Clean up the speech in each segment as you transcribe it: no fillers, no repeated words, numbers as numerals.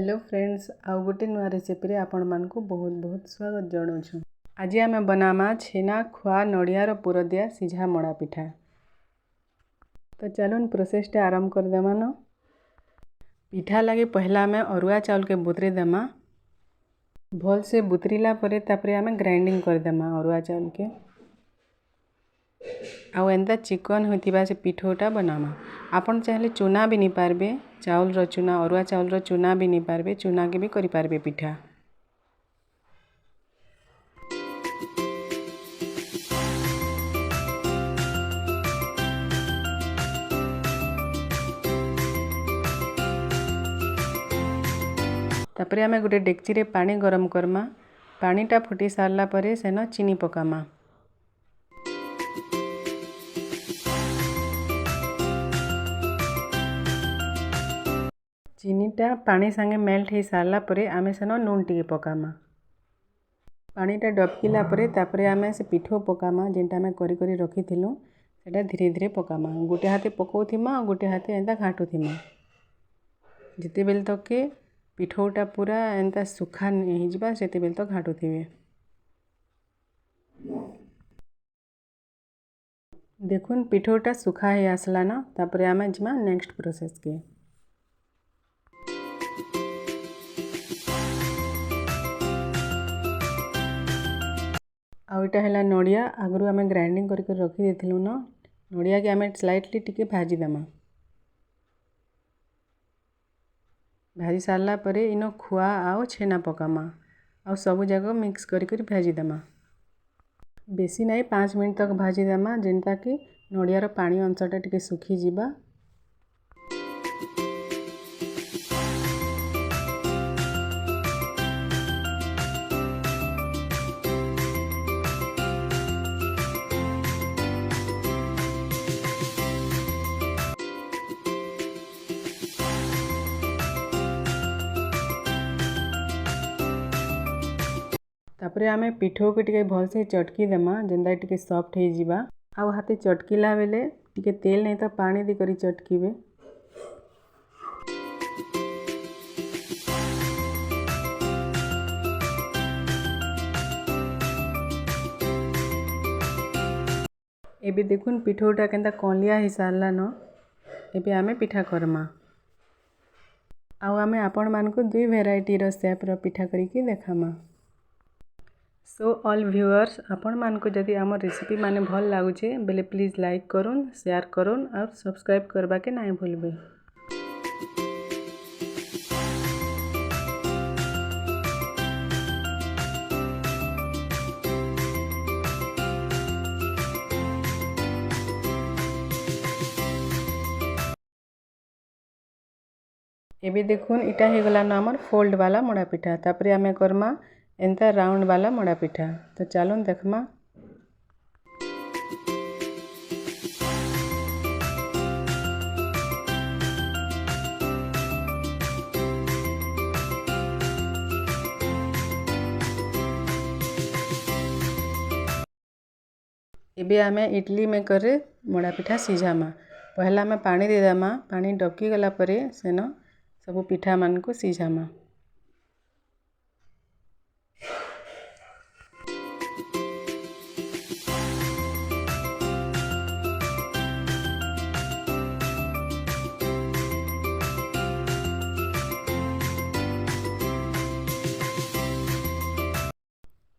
Hello friends, आउ गोटे नुआ रेसिपी रे आपण मानकु बहुत बहुत स्वागत जणाउछु। आज आमे बनामा छेना खुआ नड़ियार पुर दिया सीझा मड़ा पिठा। तो चलून प्रोसेसटा आरंभ कर देमा न। पिठा लगे पहला आमे अरुआ चाउल के बुतरी देमा। भल से बुतरीला परे तापरे आमे ग्राइंडिंग कर देमा अरुआ चाउल के। आउ एंता चिकन होतिबा से पिठोटा बनामा। आपण चाहले चूना भी नहीं पारबे, चाउल रो चूना अरुआ चाउल रो चूना भी नहीं पारबे, चूना के भी करि पारबे पिठा। तापरे आमे गोटे डेक्ची रे पानी गरम करमा। पानीटा फुटी सारला परे सेन चीनी पकामा। चीनीटा पानी संगे मेल्ट हो सारला परे आमे सेन नून टिके पकामा। पानीटा डबकिला परे तापरे आमे से पिठो पकामा जेनटा आमे करी करी रखिथिलु सेटा धीरे धीरे पकामा। गोटे हाथे पकाउथिमा और गोटे हाथे एंता घाटुथिमा। जिते बेल तक के पिठोटा पूरा एंता सुखा नहीं जिबा सेते बेल तक घाटुथिबे। देखुन पिठोटा सुखा ही आसला ना। तापरे आमे जिमा नेक्स्ट प्रोसेस के। आउ इटा हैला नड़िया आगरू आमे ग्राइंडिंग करके रखी देथिलु न। नड़िया के आमे स्लाइटली टिके भाजी देमा। भाजी सारला परे इनो खुआ आउ छेना पकामा। आउ सबु जगह मिक्स करी करी भाजी देमा। बेसी नहीं 5 मिनट तक भाजी देमा जेनता कि नड़ियार पानी अंशटा टिके सुखी जिबा। तापरे आमे पिठो के टिके भल से चटकी देमा जेंदा टिके सॉफ्ट हो जिबा। आउ हाथे चटकीला बेले टिके तेल नहीं तो पानी दी करी चटकीबे। एबे देखुन पिठोटा केंता कलिया ही सारला न। एबे आमे पिठा करमा। आउ आमे आपण मानको दुई वेराइटी रो शेप रो पिठा करिके देखामा। सो ऑल व्यूअर्स, आपण मानको जदि आम रेसिपी माने भल लागुचे बेले प्लीज लाइक करुन, शेयर करुन और सब्सक्राइब करबा के नहीं भूलबे। एबे देखुन इटा हे गला न हमर फोल्ड वाला मड़ा पिठा। तापरे आमे करमा एंता राउंड वाला मड़ा पिठा। तो चलून देखमा। एबे आमे इडली में करे मड़ा पिठा सीझामा। पहला आमे पानी दे देमा। पानी डबकी गला परे सेन सबु पिठा मान को सीझामा।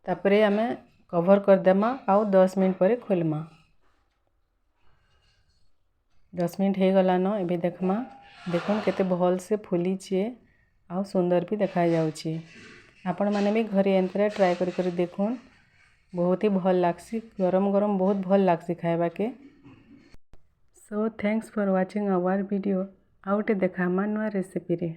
तापरे आमे कवर कर देमा आउ 10 मिनट परे खोलमा। 10 मिनट हो गला न। एबे देखमा देखुन केते भल से फुली छे आउ सुंदर भी देखा जाउछे। आपण माने भी घरे एंतरा ट्राई करी देखुन। बहुत ही भल लागसी। गरम गरम बहुत भल लागसी खाइबा के। So thanks for watching our video. आउटे देखामा नुआ रेसिपी रे।